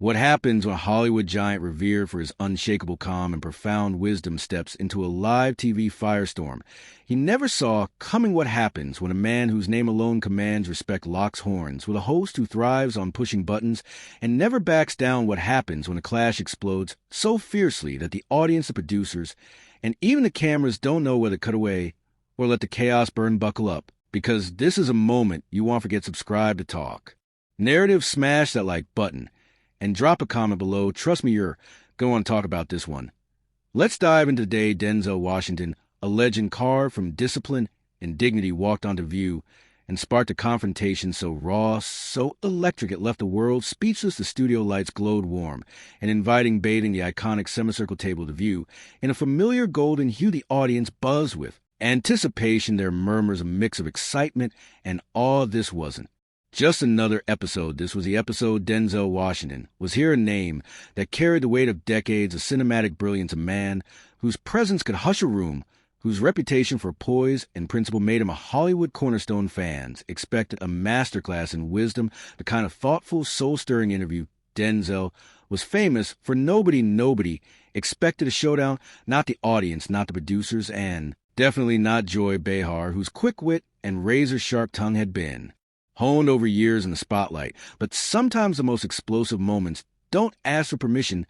What happens when a Hollywood giant revered for his unshakable calm and profound wisdom steps into a live TV firestorm? He never saw coming what happens when a man whose name alone commands respect locks horns with a host who thrives on pushing buttons and never backs down. What happens when a clash explodes so fiercely that the audience, the producers, and even the cameras don't know whether to cut away or let the chaos burn. Buckle up, because this is a moment you won't forget. Subscribe to talk. Narrative, smash that like button. And drop a comment below. Trust me, you're going to want to talk about this one. Let's dive into today. Denzel Washington, a legend carved from discipline and dignity, walked onto view and sparked a confrontation so raw, so electric it left the world speechless. The studio lights glowed warm and inviting, bathing the iconic semicircle table to view in a familiar golden hue. The audience buzzed with anticipation, their murmurs a mix of excitement and awe. This wasn't just another episode. This was the episode. Denzel Washington was here, a name that carried the weight of decades of cinematic brilliance, a man whose presence could hush a room, whose reputation for poise and principle made him a Hollywood cornerstone. Fans expected a masterclass in wisdom, the kind of thoughtful, soul-stirring interview. Denzel was famous for nobody expected a showdown, not the audience, not the producers, and definitely not Joy Behar, whose quick wit and razor-sharp tongue had been honed over years in the spotlight. But sometimes the most explosive moments don't ask for permission.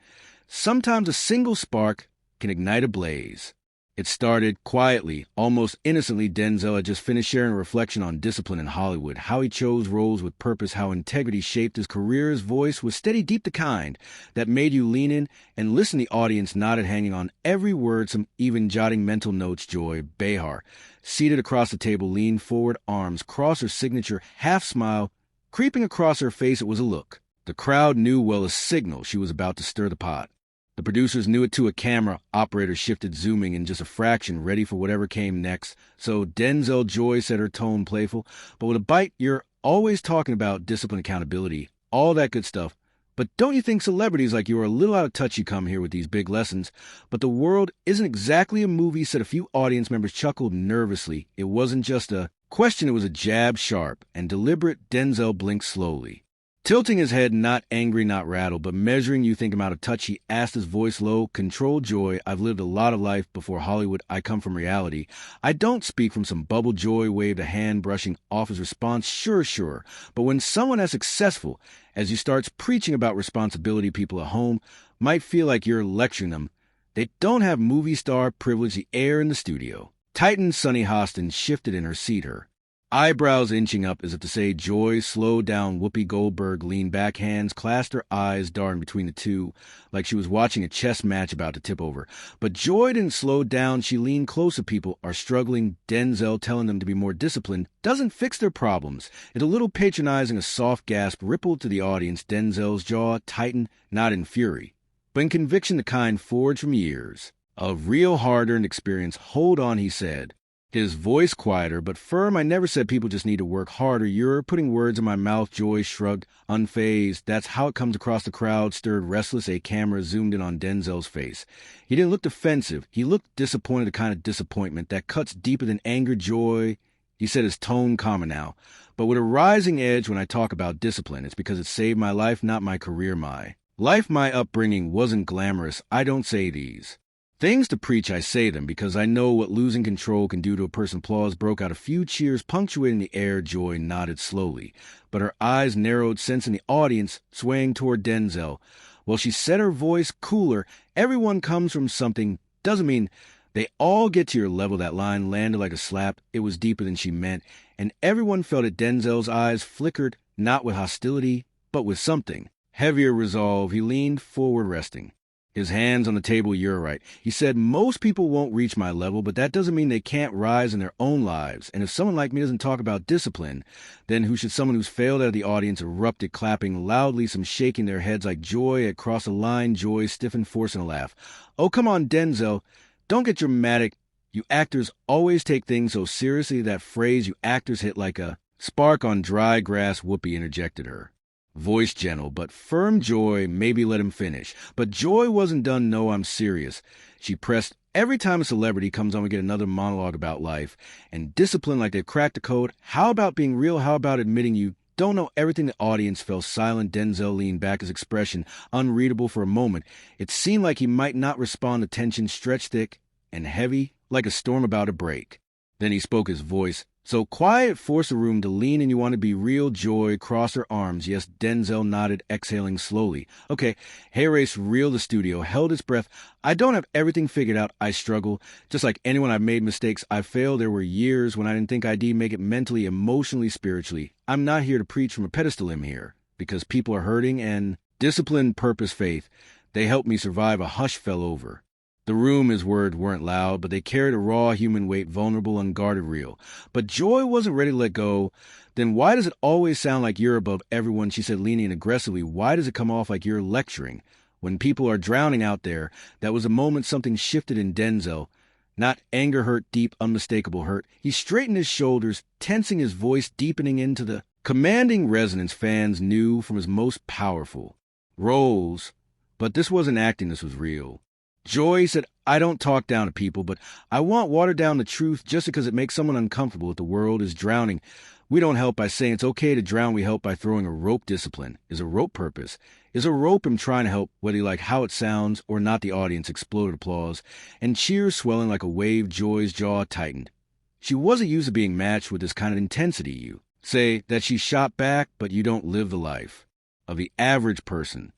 Sometimes a single spark can ignite a blaze. It started quietly, almost innocently. Denzel had just finished sharing a reflection on discipline in Hollywood, how he chose roles with purpose, how integrity shaped his career. His voice was steady, deep, the kind that made you lean in and listen. The audience nodded, hanging on every word, some even jotting mental notes. Joy Behar, seated across the table, leaned forward, arms crossed, her signature half smile creeping across her face. It was a look the crowd knew well, a signal she was about to stir the pot. The producers knew it too. A camera operator shifted, zooming in just a fraction, ready for whatever came next. So Denzel, Joy said, her tone playful, but with a bite. You're always talking about discipline, accountability, all that good stuff. But don't you think celebrities like you are a little out of touch? You come here with these big lessons, but the world isn't exactly a movie, said a few audience members, chuckled nervously. It wasn't just a question, it was a jab, sharp and deliberate. Denzel blinked slowly, tilting his head, not angry, not rattled, but measuring. You think I'm out of touch? He asked, his voice low. Controlled. Joy, I've lived a lot of life before Hollywood. I come from reality. I don't speak from some bubble. Joy waved a hand, brushing off his response. Sure. But when someone as successful as you starts preaching about responsibility, people at home might feel like you're lecturing them. They don't have movie star privilege. The air in the studio tightened. Sunny Hostin shifted in her seat, her eyebrows inching up as if to say, Joy, slow down. Whoopi Goldberg leaned back, hands clasped, her eyes darting between the two, like she was watching a chess match about to tip over. But Joy didn't slow down. She leaned closer. People are struggling. Denzel telling them to be more disciplined doesn't fix their problems. It a little patronizing. A soft gasp rippled to the audience. Denzel's jaw tightened, not in fury, but in conviction, the kind forged from years of real hard-earned experience. Hold on, he said, his voice quieter but firm. I never said people just need to work harder. You're putting words in my mouth. Joy shrugged, unfazed. That's how it comes across. The crowd stirred, restless. A camera zoomed in on Denzel's face. He didn't look defensive. He looked disappointed, the kind of disappointment that cuts deeper than anger. Joy, he said, his tone calmer now, but with a rising edge. When I talk about discipline, it's because it saved my life, not my career. My life, my upbringing wasn't glamorous. I don't say these things to preach. I say them because I know what losing control can do to a person. Applause broke out, a few cheers punctuating the air. Joy nodded slowly, but her eyes narrowed, sensing the audience swaying toward Denzel. Well, she said, her voice cooler, everyone comes from something. Doesn't mean they all get to your level. That line landed like a slap. It was deeper than she meant, and everyone felt it. Denzel's eyes flickered, not with hostility, but with something heavier, resolve. He leaned forward, resting his hands on the table. You're right, he said. Most people won't reach my level, but that doesn't mean they can't rise in their own lives. And if someone like me doesn't talk about discipline, then who should? Someone who's failed at the audience erupted, clapping loudly, some shaking their heads like Joy had crossed a line. Joy stiffened, forcing a laugh. Oh, come on, Denzel. Don't get dramatic. You actors always take things so seriously. That phrase, you actors, hit like a spark on dry grass. Whoopi interjected, her voice gentle but firm. Joy, maybe let him finish. But Joy wasn't done. No, I'm serious, she pressed. Every time a celebrity comes on, we get another monologue about life and discipline, like they've cracked the code. How about being real? How about admitting you don't know everything the audience fell silent. Denzel leaned back, his expression unreadable for a moment. It seemed like he might not respond to tension stretched thick and heavy, like a storm about to break. Then he spoke, his voice so quiet it forced the room to lean, and you want to be real. Joy crossed her arms. Yes, Denzel nodded, exhaling slowly. Okay, Hayrace reeled the studio, held its breath. I don't have everything figured out. I struggle. Just like anyone, I've made mistakes. I failed. There were years when I didn't think I'd make it mentally, emotionally, spiritually. I'm not here to preach from a pedestal. I'm here because people are hurting, and discipline, purpose, faith, they helped me survive. A hush fell over. The room, his words weren't loud, but they carried a raw human weight, vulnerable, unguarded, real. But Joy wasn't ready to let go. Then why does it always sound like you're above everyone? She said, leaning aggressively. Why does it come off like you're lecturing? When people are drowning out there, that was a moment something shifted in Denzel. Not anger hurt, deep, unmistakable hurt. He straightened his shoulders, tensing his voice, deepening into the commanding resonance fans knew from his most powerful roles. But this wasn't acting, this was real. Joy said, I don't talk down to people, but I won't water down the truth just because it makes someone uncomfortable. If the world is drowning, we don't help by saying it's okay to drown. We help by throwing a rope. Discipline is a rope. Purpose is a rope. I'm trying to help, whether you like how it sounds or not. The audience exploded applause and cheers swelling like a wave. Joy's jaw tightened. She wasn't used to being matched with this kind of intensity. You say that she shot back, but you don't live the life of the average person.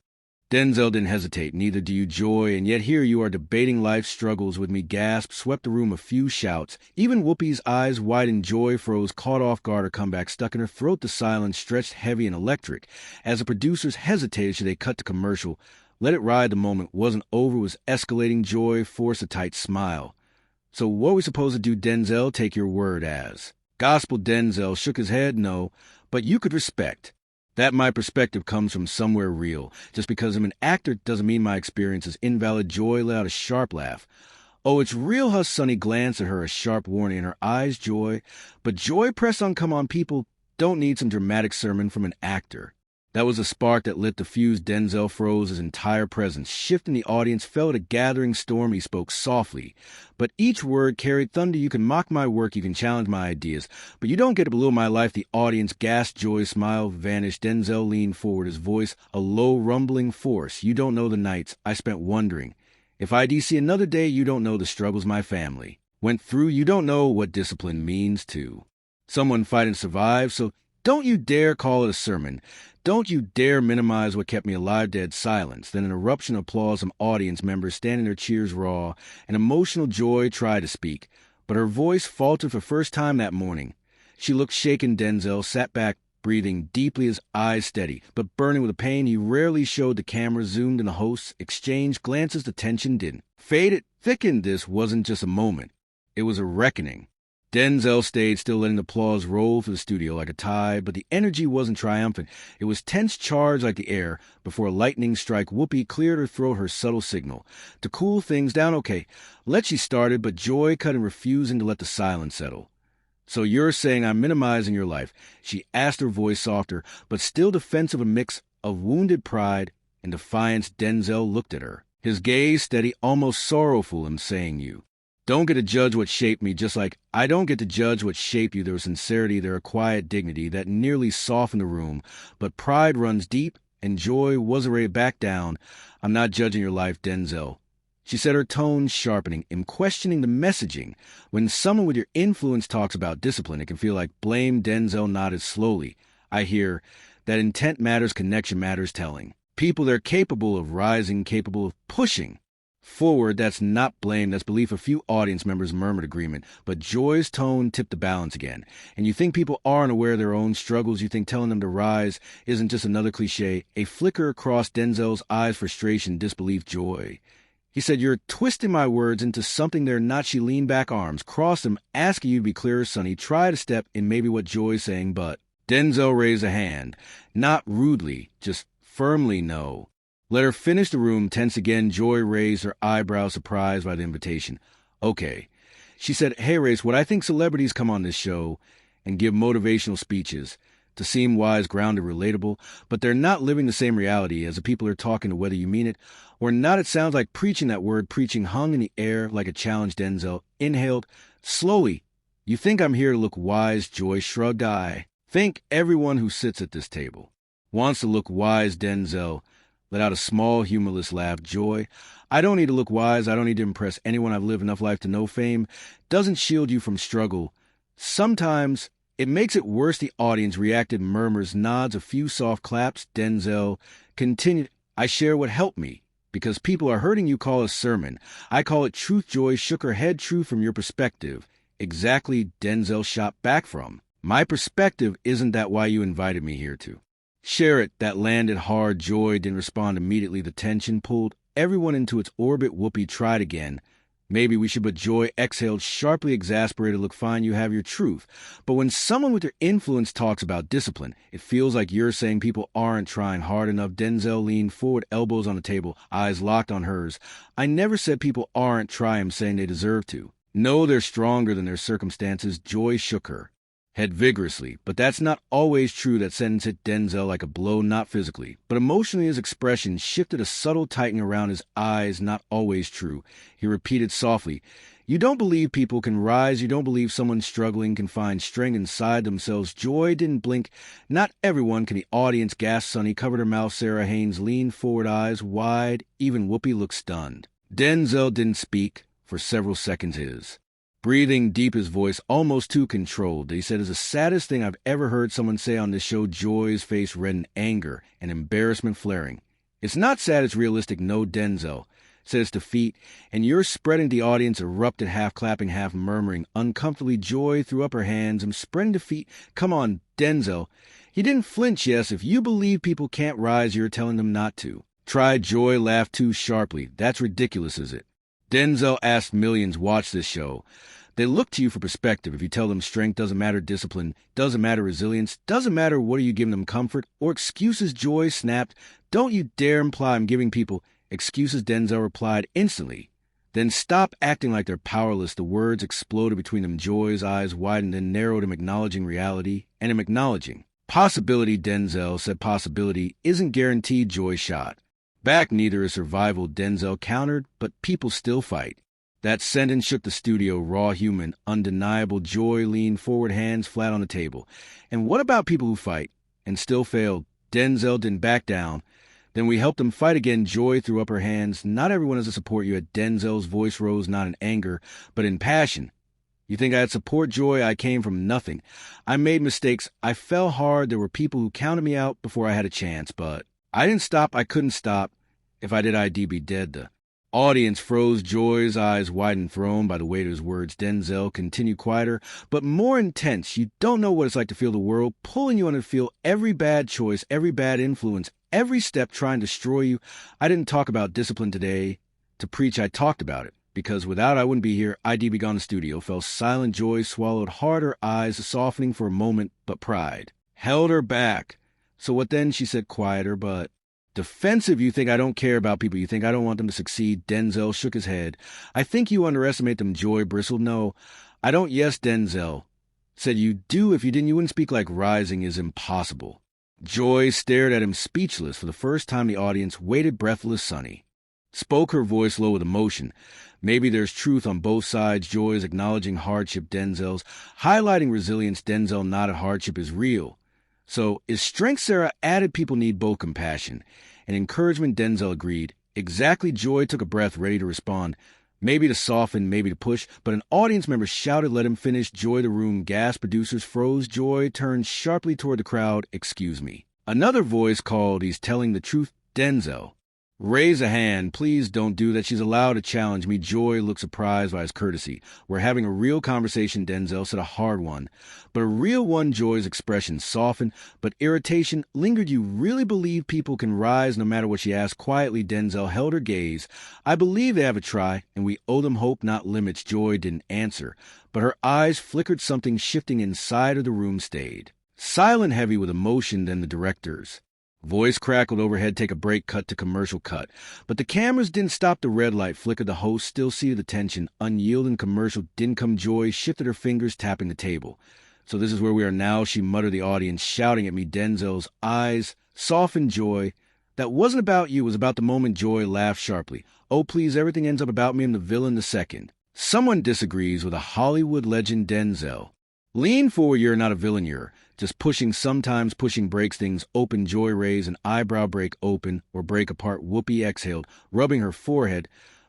Denzel didn't hesitate, neither do you, Joy, and yet here you are debating life's struggles with me. Gasp swept the room, a few shouts. Even Whoopi's eyes widened. Joy froze, caught off guard, her comeback stuck in her throat. The silence stretched heavy and electric. As the producers hesitated, should they cut to commercial? Let it ride. The moment wasn't over, was escalating. Joy forced a tight smile. So what are we supposed to do, Denzel? Take your word as gospel. Denzel shook his head. No, but you could respect that my perspective comes from somewhere real. Just because I'm an actor doesn't mean my experience is invalid. Joy let out a sharp laugh. Oh, it's real, huh? Sonny glanced at her, a sharp warning in her eyes. Joy. But Joy pressed on. Come on, people don't need some dramatic sermon from an actor. That was a spark that lit the fuse. Denzel froze, his entire presence shifting. The audience felt a gathering storm. He spoke softly, but each word carried thunder. You can mock my work, you can challenge my ideas, but you don't get to belittle my life. The audience gasped. Joy's smile vanished. Denzel leaned forward, his voice a low rumbling force. You don't know the nights I spent wondering if I'd see another day. You don't know the struggles my family went through. You don't know what discipline means to someone fighting to survive. So don't you dare call it a sermon. Don't you dare minimize what kept me alive. Dead silence. Then an eruption of applause from audience members standing their cheers raw. An emotional Joy tried to speak, but her voice faltered for the first time that morning. She looked shaken. Denzel sat back, breathing deeply, his eyes steady, but burning with a pain. He rarely showed the camera, zoomed in. The hosts exchanged glances. The tension didn't fade, it thickened. This wasn't just a moment. It was a reckoning. Denzel stayed still, letting the applause roll through the studio like a tide, but the energy wasn't triumphant. It was tense, charged like the air before a lightning strike. Whoopi cleared her throat, her subtle signal to cool things down. Okay, she started, but Joy cut in, refusing to let the silence settle. So you're saying I'm minimizing your life? She asked, her voice softer, but still defensive, a mix of wounded pride and defiance. Denzel looked at her, his gaze steady, almost sorrowful. I'm saying you don't get to judge what shaped me, just like I don't get to judge what shaped you. There was sincerity there, a quiet dignity that nearly softened the room. But pride runs deep, and Joy wasn't ready to back down. I'm not judging your life, Denzel. She said, her tone sharpening, in questioning the messaging. When someone with your influence talks about discipline, it can feel like blame. Denzel nodded slowly. I hear that intent matters, connection matters, telling people they're capable of rising, capable of pushing forward. That's not blame, that's belief. A few audience members murmured agreement, but Joy's tone tipped the balance again. And you think people aren't aware of their own struggles? You think telling them to rise isn't just another cliche? A flicker across Denzel's eyes, frustration, disbelief. Joy. He said, you're twisting my words into something they're not. She leaned back, arms crossed them, asking you to be clearer. Sonny tried to step in maybe what Joy's saying, but Denzel raised a hand, not rudely, just firmly. No. Let her finish. The room tense again. Joy raised her eyebrows, surprised by the invitation. Okay. She said, hey, Race, what I think celebrities come on this show and give motivational speeches to seem wise, grounded, relatable, but they're not living the same reality as the people are talking to, whether you mean it or not. It sounds like preaching. That word preaching hung in the air like a challenge. Denzel inhaled slowly. You think I'm here to look wise? Joy shrugged. Think everyone who sits at this table. Wants to look wise, Denzel let out a small, humorless laugh. Joy, I don't need to look wise. I don't need to impress anyone. I've lived enough life to know fame doesn't shield you from struggle. Sometimes it makes it worse. The audience reacted, murmurs, nods, a few soft claps. Denzel continued, I share what helped me. Because people are hurting you call a sermon. I call it truth. Joy shook her head. Truth from your perspective. Exactly, Denzel shot back from. My perspective isn't that why you invited me here to. Share it. That landed hard. Joy didn't respond immediately. The tension pulled everyone into its orbit. Whoopi tried again. Maybe we should, but Joy exhaled, sharply exasperated. Look, fine, you have your truth. But when someone with your influence talks about discipline, it feels like you're saying people aren't trying hard enough. Denzel leaned forward, elbows on the table, eyes locked on hers. I never said people aren't trying. I'm saying they deserve to. No, they're stronger than their circumstances. Joy shook her head vigorously, but that's not always true. That sentence hit Denzel like a blow, not physically, but emotionally. His expression shifted, a subtle tightening around his eyes. Not always true. He repeated softly, you don't believe people can rise. You don't believe someone struggling can find strength inside themselves. Joy didn't blink. Not everyone can. The audience gasped. Sonny covered her mouth. Sarah Haynes leaned forward, eyes wide. Even Whoopi looked stunned. Denzel didn't speak for several seconds. Breathing deep, his voice almost too controlled. He said, it's the saddest thing I've ever heard someone say on this show. Joy's face reddened, anger and embarrassment flaring. It's not sad, it's realistic. No, Denzel said, it's defeat. And you're spreading. The audience erupted, half clapping, half murmuring. Uncomfortably, Joy threw up her hands. I'm spreading defeat. Come on, Denzel. He didn't flinch. Yes, if you believe people can't rise, you're telling them not to. Tried. Joy laughed too sharply. That's ridiculous, is it? Denzel asked. Millions watch this show. They look to you for perspective. If you tell them strength doesn't matter, discipline doesn't matter, resilience doesn't matter, what are you giving them, comfort or excuses? Joy snapped. Don't you dare imply I'm giving people excuses. Denzel replied instantly. Then stop acting like they're powerless. The words exploded between them. Joy's eyes widened and narrowed. Him acknowledging reality and him acknowledging possibility. Denzel said possibility isn't guaranteed. Joy shot back. Neither is survival. Denzel countered, but people still fight. That sentence shook the studio. Raw, human, undeniable. Joy leaned forward, hands flat on the table. And what about people who fight and still fail? Denzel didn't back down. Then we helped them fight again. Joy threw up her hands. Not everyone has to support you. At Denzel's voice rose, not in anger, but in passion. You think I had support, Joy? I came from nothing. I made mistakes. I fell hard. There were people who counted me out before I had a chance, but I didn't stop. I couldn't stop. If I did, I'd be dead. The audience froze. Joy's eyes widened, thrown by the weight of his words. Denzel continued, quieter, but more intense. You don't know what it's like to feel the world pulling you on, to feel every bad choice, every bad influence, every step trying to destroy you. I didn't talk about discipline today to preach. I talked about it, because without it, I wouldn't be here. I'd be gone. The studio fell silent. Joy swallowed hard, her eyes softening for a moment, but pride held her back. So what then? She said, quieter, but defensive. You think I don't care about people. You think I don't want them to succeed. Denzel shook his head. I think you underestimate them. Joy bristled. No, I don't. Yes, Denzel said. You do. If you didn't, you wouldn't speak like rising is impossible. Joy stared at him, speechless. For the first time, the audience waited, breathless. Sonny spoke, her voice low with emotion. Maybe there's truth on both sides. Joy's acknowledging hardship. Denzel's highlighting resilience. Denzel nodded. Hardship is real. So is strength. Sarah added. People need both compassion and encouragement. Denzel agreed. Exactly. Joy took a breath, ready to respond. Maybe to soften, maybe to push, but an audience member shouted, let him finish. Joy, the room gasped. Producers froze. Joy turned sharply toward the crowd. Excuse me. Another voice called, he's telling the truth. Denzel raise a hand. Please don't do that. She's allowed to challenge me. Joy looked surprised by his courtesy. We're having a real conversation, Denzel said, a hard one. But a real one. Joy's expression softened, but irritation lingered. You really believe people can rise no matter what? She asked quietly. Denzel held her gaze. I believe they have a try, and we owe them hope, not limits. Joy didn't answer, but her eyes flickered. Something shifting inside of the room stayed silent, heavy with emotion. Then the director's voice crackled overhead. Take a break. Cut to commercial. Cut. But the cameras didn't stop. The red light flickered. The host still seated. The tension unyielding. Commercial didn't come. Joy shifted her fingers, tapping the table. So this is where we are now, she muttered. The audience shouting at me. Denzel's eyes softened. Joy, that wasn't about you. It was about the moment. Joy laughed sharply. Oh, please, everything ends up about me. I'm the villain. The second someone disagrees with a Hollywood legend, Denzel lean forward. You're not a villain. You're Just pushing, sometimes pushing breaks things open. Joy raised an eyebrow. Break open or break apart. Whoopi exhaled, rubbing her forehead.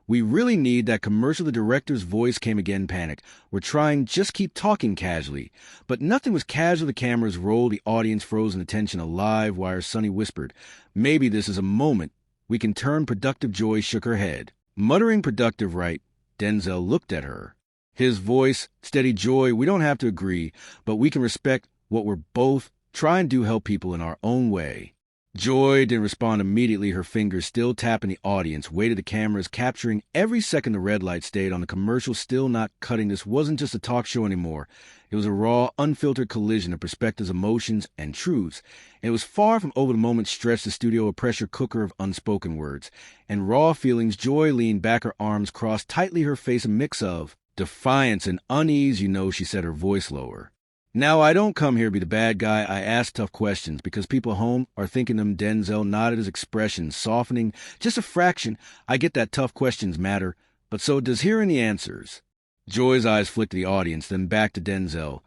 We really need that commercial. The director's voice came again, panic. We're trying, just keep talking casually. But nothing was casual. The cameras rolled, the audience froze in attention. A live wire. Sonny whispered, maybe this is a moment we can turn productive. Joy shook her head. Muttering productive, right? Denzel looked at her. His voice steady. Joy, we don't have to agree, but we can respect what we're both try and do, help people in our own way. Joy didn't respond immediately, her fingers still tapping the audience, waited. The cameras capturing every second. The red light stayed on the commercial, still not cutting. This wasn't just a talk show anymore. It was a raw, unfiltered collision of perspectives, emotions, and truths. It was far from over. The moment stretched the studio, a pressure cooker of unspoken words and raw feelings. Joy leaned back, her arms crossed tightly, her face a mix of defiance and unease. You know, she said, her voice lower. Now, I don't come here to be the bad guy. I ask tough questions because people home are thinking them. Denzel nodded, his expression softening just a fraction. I get that tough questions matter, but so does hearing the answers. Joy's eyes flicked to the audience, then back to Denzel.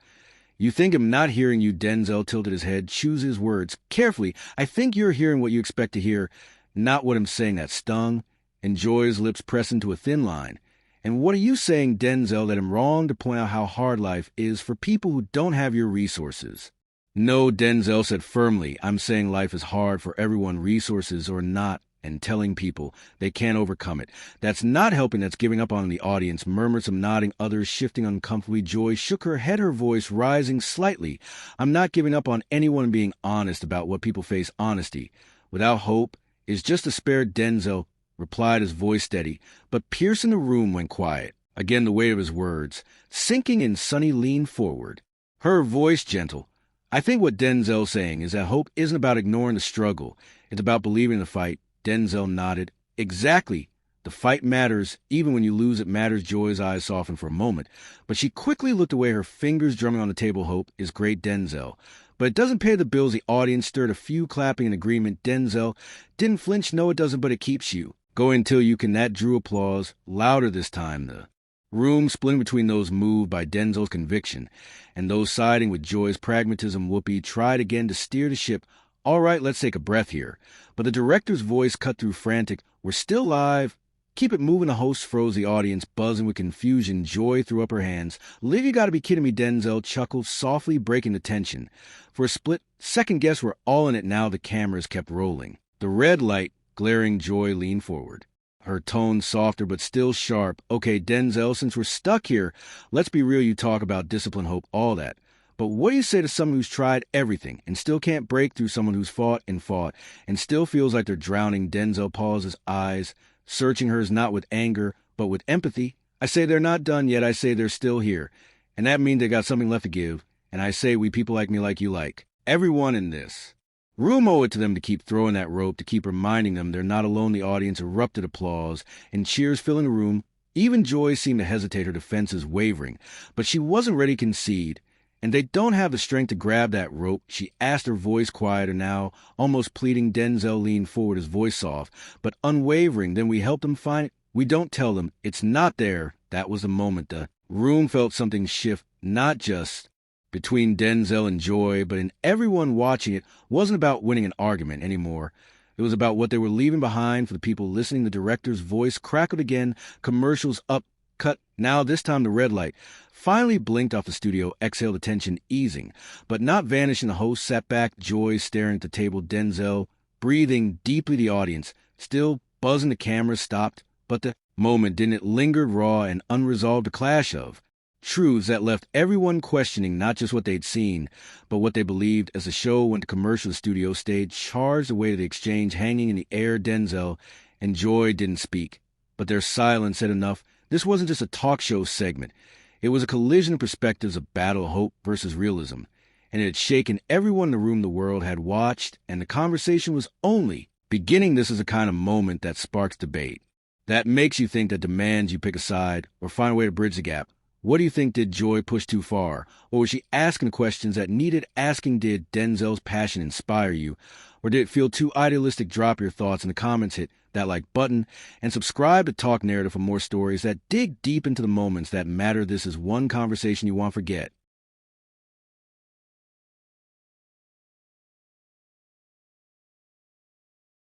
You think I'm not hearing you? Denzel tilted his head, chose his words carefully. I think you're hearing what you expect to hear, not what I'm saying. That stung, and Joy's lips pressed into a thin line. And what are you saying, Denzel, that I'm wrong to point out how hard life is for people who don't have your resources? No, Denzel said firmly. I'm saying life is hard for everyone, resources or not, and telling people they can't overcome it. That's not helping, that's giving up on. The audience murmured, some nodding, others shifting uncomfortably. Joy shook her head, her voice rising slightly. I'm not giving up on anyone being honest about what people face. Honesty without hope is just despair. Denzel replied, his voice steady, but piercing. The room went quiet. Again, the weight of his words sinking in. Sonny leaned forward, her voice gentle. I think what Denzel's saying is that hope isn't about ignoring the struggle. It's about believing in the fight. Denzel nodded. Exactly. The fight matters. Even when you lose, it matters. Joy's eyes softened for a moment, but she quickly looked away, her fingers drumming on the table. Hope is great, Denzel, but it doesn't pay the bills. The audience stirred, a few clapping in agreement. Denzel didn't flinch. No, it doesn't, but it keeps you going until you can. That drew applause, louder this time. The room splitting between those moved by Denzel's conviction and those siding with Joy's pragmatism. Whoopi tried again to steer the ship. All right, let's take a breath here. But the director's voice cut through, frantic. We're still live. Keep it moving. The host froze, the audience buzzing with confusion. Joy threw up her hands. Liv, you gotta be kidding me. Denzel chuckled, softly breaking the tension. For a split second, guess we're all in it now. The cameras kept rolling. The red light glaring. Joy leaned forward, her tone softer but still sharp. Okay, Denzel, since we're stuck here, let's be real. You talk about discipline, hope, all that. But what do you say to someone who's tried everything and still can't break through? Someone who's fought and still feels like they're drowning. Denzel paused, his eyes searching hers, not with anger, but with empathy. I say they're not done yet. I say they're still here. And that means they got something left to give. And I say we people like me, like you, like everyone in this room, owe it to them to keep throwing that rope, to keep reminding them they're not alone. The audience erupted applause and cheers filling the room. Even Joy seemed to hesitate, her defenses wavering, but she wasn't ready to concede. And they don't have the strength to grab that rope, she asked, her voice quieter now, almost pleading. Denzel leaned forward, his voice soft, but unwavering. Then we help them find it. We don't tell them it's not there. That was the moment. The room felt something shift, not just between Denzel and Joy, but in everyone watching. It wasn't about winning an argument anymore. It was about what they were leaving behind for the people listening. The director's voice crackled again, commercials up, cut. Now, this time the red light finally blinked off the studio, exhaled, the tension easing, but not vanishing. The host sat back, Joy staring at the table, Denzel breathing deeply. The audience still buzzing. The camera stopped, but the moment didn't. It lingered, raw and unresolved, a clash of truths that left everyone questioning not just what they'd seen, but what they believed. As the show went to commercial, the studio stayed charged away to the exchange, hanging in the air. Denzel and Joy didn't speak, but their silence said enough. This wasn't just a talk show segment. It was a collision of perspectives, a battle of hope versus realism, and it had shaken everyone in the room. The world had watched, and the conversation was only beginning. This is a kind of moment that sparks debate, that makes you think, that demands you pick a side or find a way to bridge the gap. What do you think? Did Joy push too far? Or was she asking questions that needed asking? Did Denzel's passion inspire you? Or did it feel too idealistic? Drop your thoughts in the comments, hit that like button, and subscribe to Talk Narrative for more stories that dig deep into the moments that matter. This is one conversation you won't forget.